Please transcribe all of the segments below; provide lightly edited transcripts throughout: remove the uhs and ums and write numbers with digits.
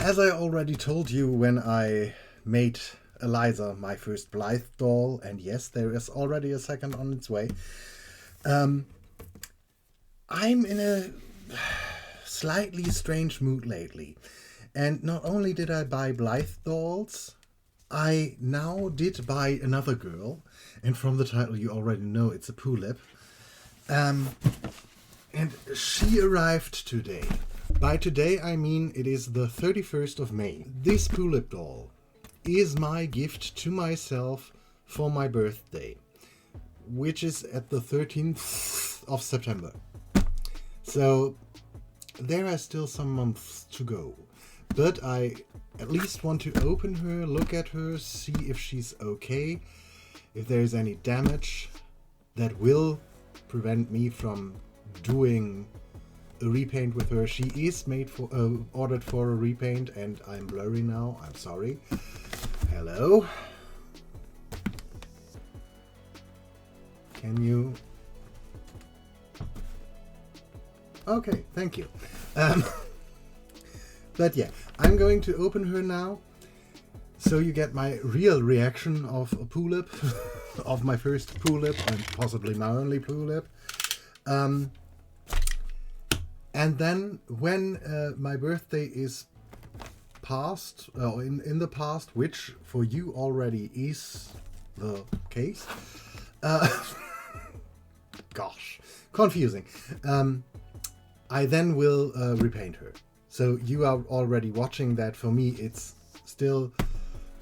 As I already told you when I made Eliza my first Blythe doll, and yes, there is already a second on its way, I'm in a slightly strange mood lately. And not only did I buy Blythe dolls, I now did buy another girl, and from the title you already know it's a Pullip. And she arrived today. By today I mean it is the 31st of May. This Pullip doll is my gift to myself for my birthday, which is at the 13th of September. So there are still some months to go. But I at least want to open her, look at her, see if she's okay, if there is any damage that will prevent me from doing a repaint with her. She is made for ordered for a repaint, and I'm blurry now. I'm sorry. Hello. Can you? Okay, thank you. But yeah, I'm going to open her now, so you get my real reaction of a Pullip, of my first Pullip, and possibly my only Pullip. And then when my birthday is past, in the past, which for you already is the case, gosh, confusing, I then will repaint her. So you are already watching that. For me, it's still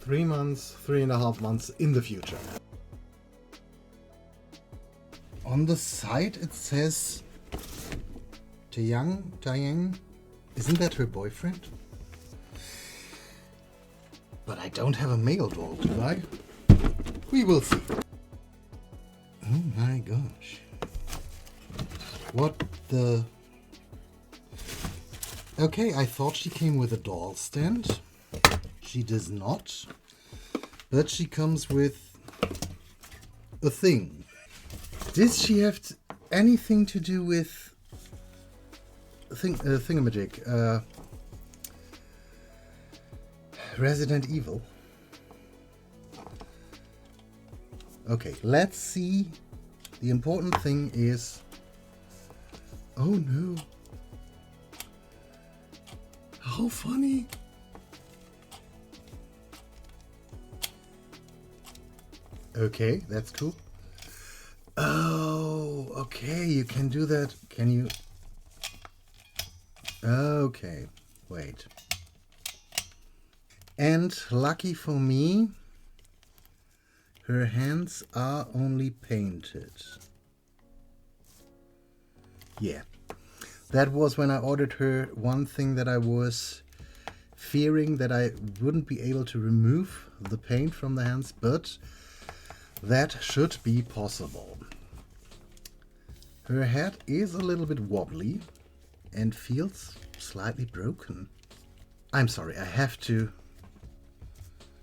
3.5 months in the future. On the side it says Taeyang. Isn't that her boyfriend? But I don't have a male doll, do I? We will see. Oh my gosh. What the... Okay, I thought she came with a doll stand. She does not. But she comes with a thing. Does she have anything to do with thingamajig? Resident Evil? Okay, let's see. The important thing is... Oh no. How funny. Okay, that's cool. Oh, okay, you can do that. Can you? Okay, wait. And lucky for me, her hands are only painted. Yeah. That was when I ordered her one thing that I was fearing that I wouldn't be able to remove the paint from the hands, but that should be possible. Her head is a little bit wobbly and feels slightly broken. I'm sorry, I have to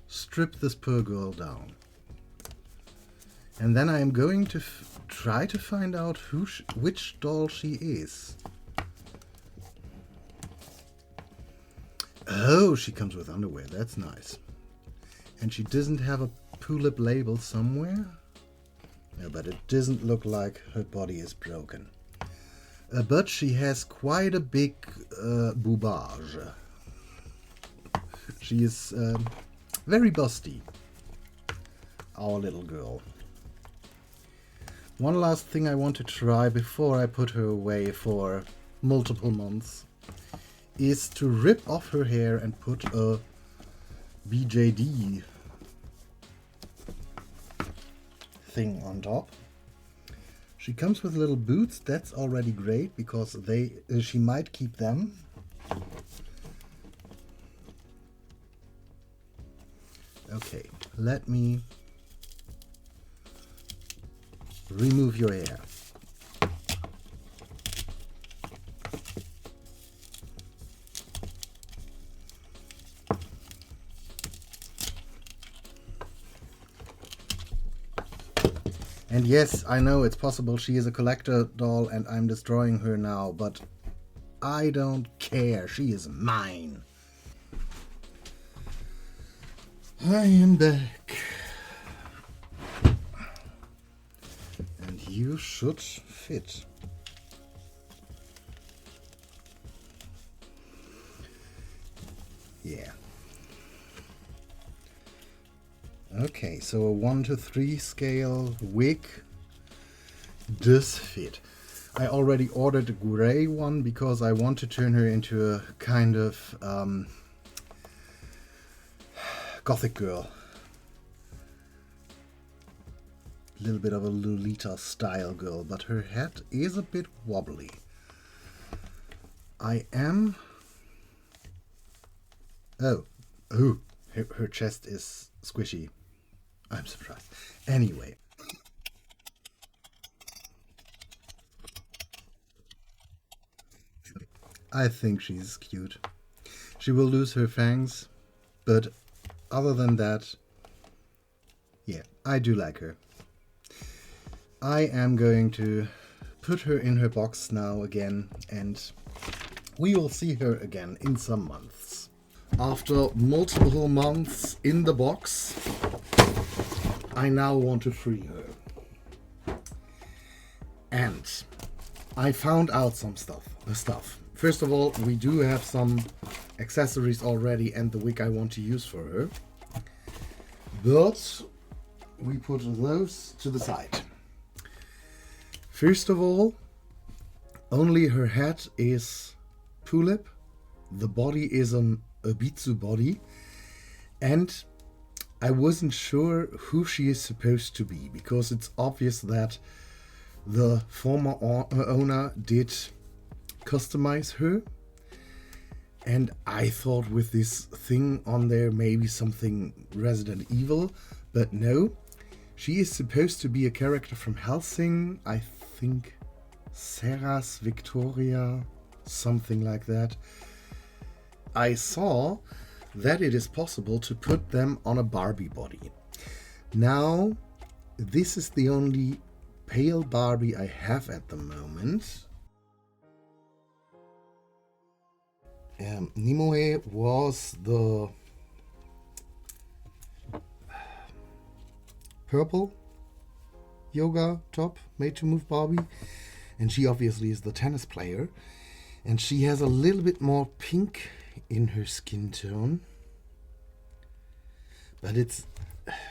strip this poor girl down. And then I am going to try to find out which doll she is. Oh, she comes with underwear. That's nice. And she doesn't have a Pullip label somewhere? No, but it doesn't look like her body is broken. But she has quite a big boobage. She is very busty, our little girl. One last thing I want to try before I put her away for multiple months is to rip off her hair and put a BJD thing on top. She comes with little boots. That's already great because she might keep them. Okay, let me remove your hair. And yes, I know it's possible she is a collector doll and I'm destroying her now, but I don't care. She is mine. I am back. And you should fit. Yeah. Okay, so a 1 to 3 scale wig does fit. I already ordered a gray one because I want to turn her into a kind of Gothic girl. A little bit of a Lolita style girl, but her head is a bit wobbly. I am... Oh, her chest is squishy. I'm surprised. Anyway. I think she's cute. She will lose her fangs, but other than that, yeah, I do like her. I am going to put her in her box now again, and we will see her again in some months. After multiple months in the box, I now want to free her. And I found out some stuff. First of all, we do have some accessories already and the wig I want to use for her. But we put those to the side. First of all, only her head is Pullip. The body is an Obitsu body. And I wasn't sure who she is supposed to be, because it's obvious that the former owner did customize her, and I thought with this thing on there maybe something Resident Evil, but no, she is supposed to be a character from Helsing, I think Serras Victoria, something like that. I saw that it is possible to put them on a Barbie body. Now, this is the only pale Barbie I have at the moment. Nimue was the purple yoga top made to move Barbie, and she obviously is the tennis player, and she has a little bit more pink in her skin tone, but it's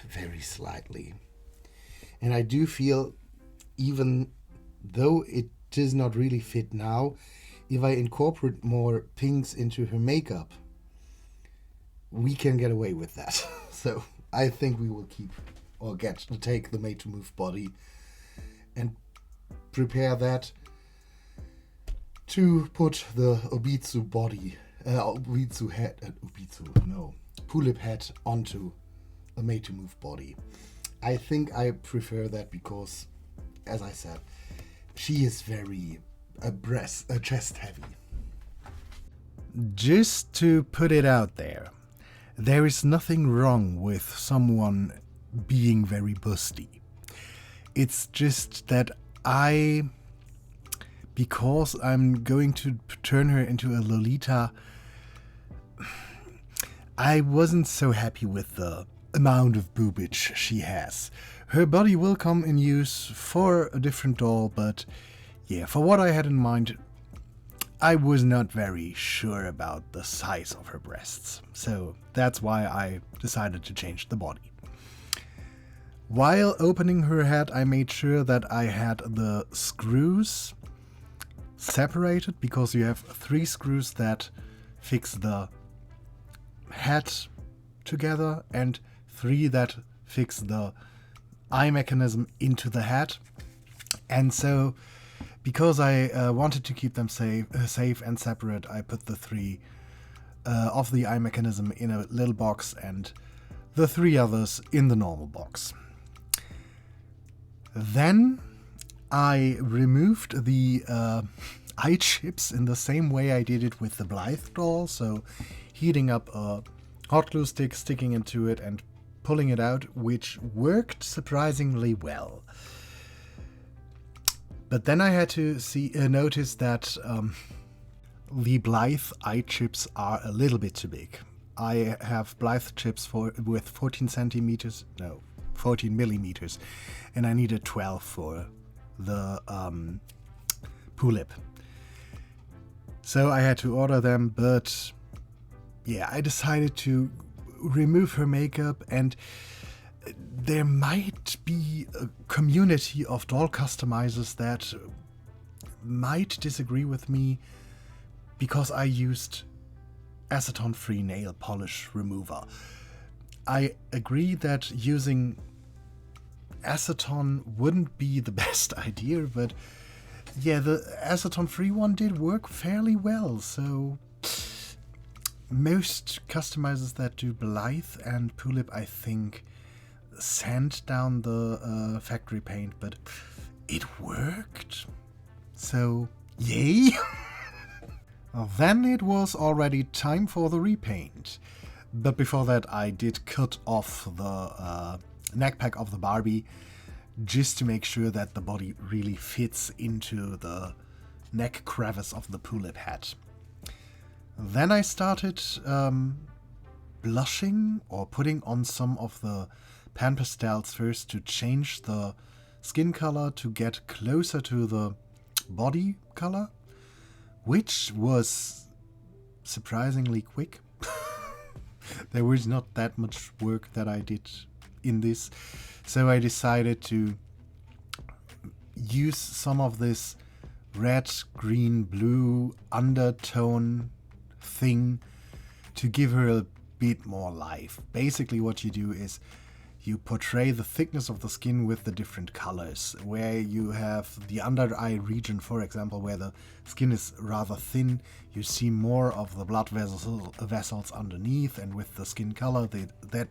very slightly. And I do feel, even though it does not really fit now, if I incorporate more pinks into her makeup, we can get away with that. So I think we will take the made to move body and prepare that to put the Obitsu body, Pullip head onto a made to move body. I think I prefer that because, as I said, she is very chest heavy. Just to put it out there is nothing wrong with someone being very busty. It's just that because I'm going to turn her into a Lolita, I wasn't so happy with the amount of boobage she has. Her body will come in use for a different doll, but yeah, for what I had in mind, I was not very sure about the size of her breasts. So that's why I decided to change the body. While opening her head, I made sure that I had the screws separated, because you have 3 screws that fix the head together and 3 that fix the eye mechanism into the head. And so, because I wanted to keep them safe and separate, I put the 3 of the eye mechanism in a little box and the 3 others in the normal box. Then I removed the eye chips in the same way I did it with the Blythe doll, so heating up a hot glue stick, sticking into it and pulling it out, which worked surprisingly well. But then I had to notice that the Blythe eye chips are a little bit too big. I have Blythe chips with 14 millimeters, and I needed 12 for the Pullip. So I had to order them, but yeah, I decided to remove her makeup, and there might be a community of doll customizers that might disagree with me because I used acetone-free nail polish remover. I agree that using acetone wouldn't be the best idea, but yeah, the acetone-free one did work fairly well, so most customizers that do Blythe and Pullip, I think, sand down the factory paint, but it worked. So, yay! Then it was already time for the repaint. But before that, I did cut off the neck pack of the Barbie just to make sure that the body really fits into the neck crevice of the Pullip hat. Then I started blushing or putting on some of the pan pastels first to change the skin color to get closer to the body color, which was surprisingly quick. There was not that much work that I did in this, so I decided to use some of this red, green, blue undertone thing to give her a bit more life. Basically what you do is you portray the thickness of the skin with the different colors, where you have the under eye region, for example, where the skin is rather thin, you see more of the blood vessels underneath, and with the skin color that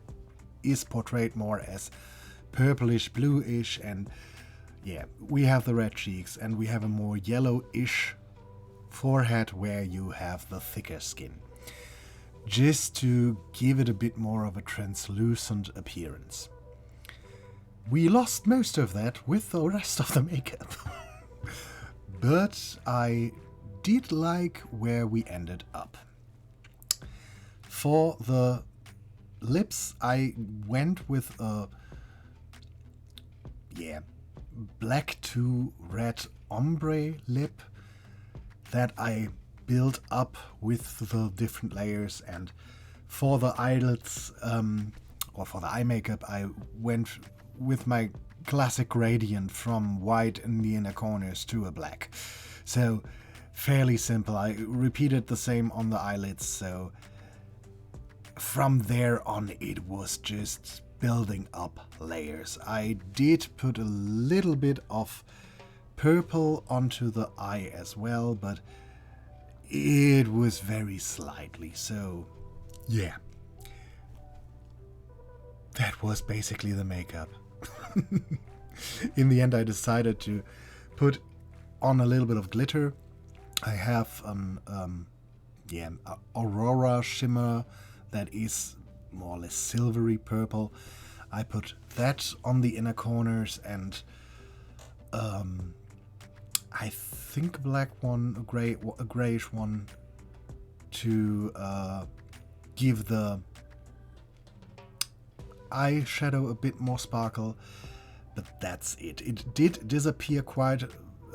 is portrayed more as purplish, bluish, and yeah, we have the red cheeks, and we have a more yellowish forehead where you have the thicker skin, just to give it a bit more of a translucent appearance. We lost most of that with the rest of the makeup. But I did like where we ended up. For the lips, I went with a black to red ombre lip that I built up with the different layers, and for the eyelids or for the eye makeup I went with my classic gradient from white in the inner corners to a black. So fairly simple. I repeated the same on the eyelids, so from there on it was just building up layers. I did put a little bit of purple onto the eye as well, but it was very slightly, so yeah. That was basically the makeup. In the end I decided to put on a little bit of glitter. I have an Aurora shimmer that is more or less silvery purple. I put that on the inner corners, and I think a black one, a grayish one, to give the eyeshadow a bit more sparkle. But that's it. It did disappear quite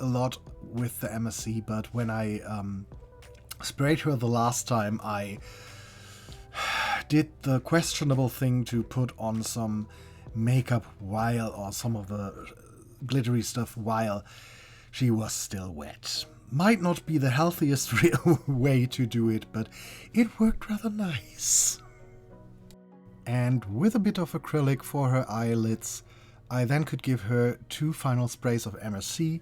a lot with the MSC, but when I sprayed her the last time, I did the questionable thing to put on some makeup or some of the glittery stuff while she was still wet. Might not be the healthiest way to do it, but it worked rather nice. And with a bit of acrylic for her eyelids, I then could give her 2 final sprays of MSC,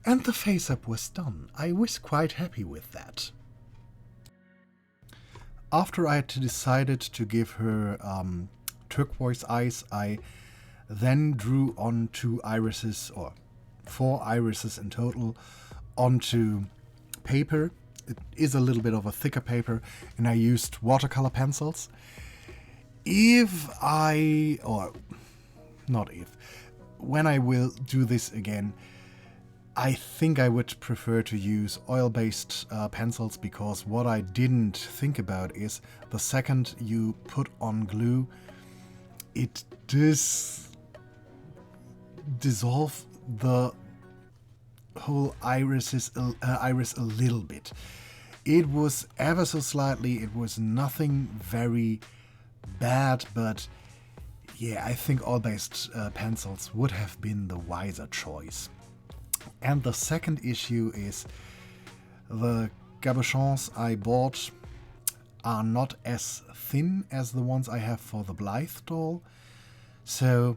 and the face-up was done. I was quite happy with that. After I had decided to give her turquoise eyes, I then drew on 2 irises, or 4 irises in total, onto paper. It is a little bit of a thicker paper, and I used watercolor pencils. When I will do this again, I think I would prefer to use oil-based pencils, because what I didn't think about is the second you put on glue, it does dissolve the whole iris a little bit. It was ever so slightly, it was nothing very bad, but yeah, I think oil-based pencils would have been the wiser choice. And the second issue is the cabochons I bought are not as thin as the ones I have for the Blythe doll, so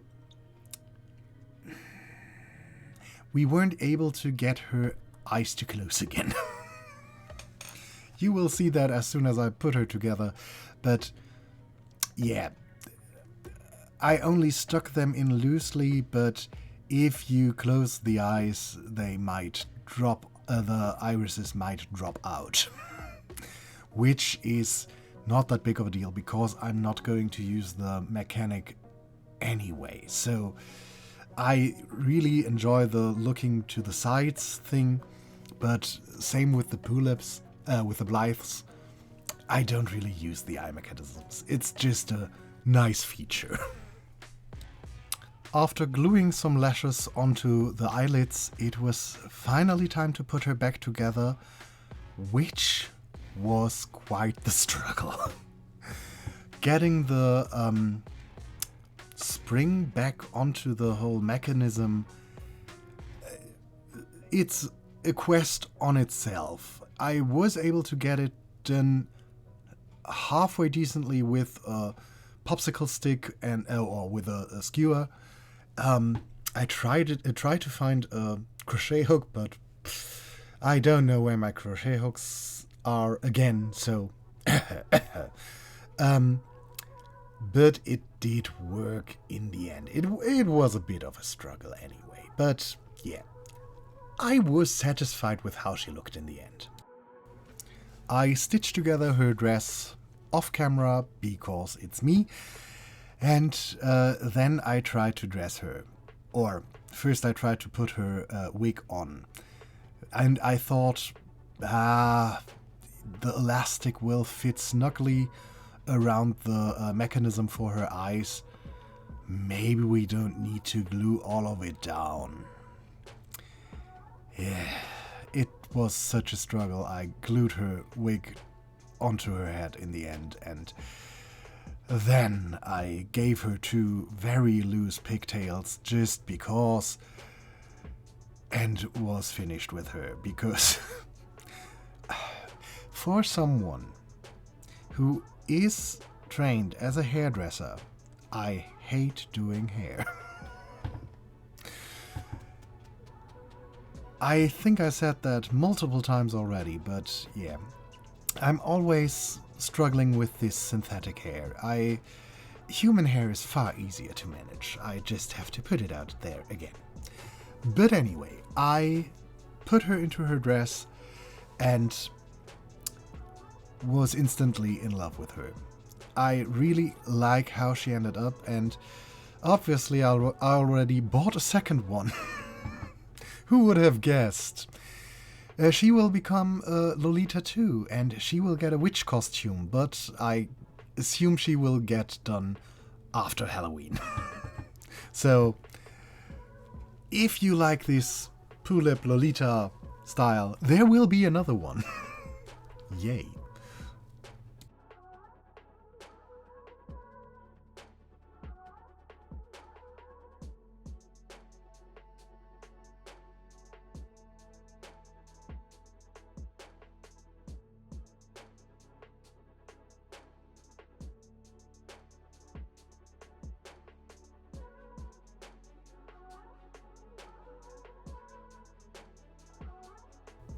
we weren't able to get her eyes to close again. You will see that as soon as I put her together, but yeah, I only stuck them in loosely, but if you close the eyes, they might drop, the irises might drop out. Which is not that big of a deal, because I'm not going to use the mechanic anyway. So I really enjoy the looking to the sides thing, but same with the Pullips, with the Blythes. I don't really use the eye mechanisms. It's just a nice feature. After gluing some lashes onto the eyelids, it was finally time to put her back together, which was quite the struggle. Getting the spring back onto the whole mechanism, it's a quest on itself. I was able to get it done halfway decently with a popsicle stick and or with a skewer. I tried to find a crochet hook, but I don't know where my crochet hooks are again, so but it did work in the end. It was a bit of a struggle anyway, but yeah, I was satisfied with how she looked in the end. I stitched together her dress off camera because it's me, and then I tried to dress her. Or first I tried to put her wig on. And I thought, the elastic will fit snugly around the mechanism for her eyes. Maybe we don't need to glue all of it down. Yeah, it was such a struggle. I glued her wig onto her head in the end, and then I gave her 2 very loose pigtails just because, and was finished with her, because for someone who is trained as a hairdresser, I hate doing hair. I think I said that multiple times already, but yeah, I'm always struggling with this synthetic hair. Human hair is far easier to manage. I just have to put it out there again. But anyway, I put her into her dress and was instantly in love with her. I really like how she ended up, and obviously I already bought a second one. Who would have guessed? She will become Lolita too, and she will get a witch costume, but I assume she will get done after Halloween. So, if you like this Pullip Lolita style, there will be another one. Yay.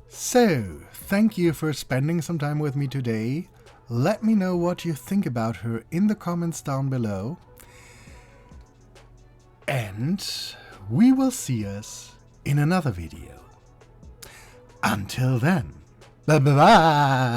So, thank you for spending some time with me today. Let me know what you think about her in the comments down below. And we will see us in another video. Until then, bye-bye!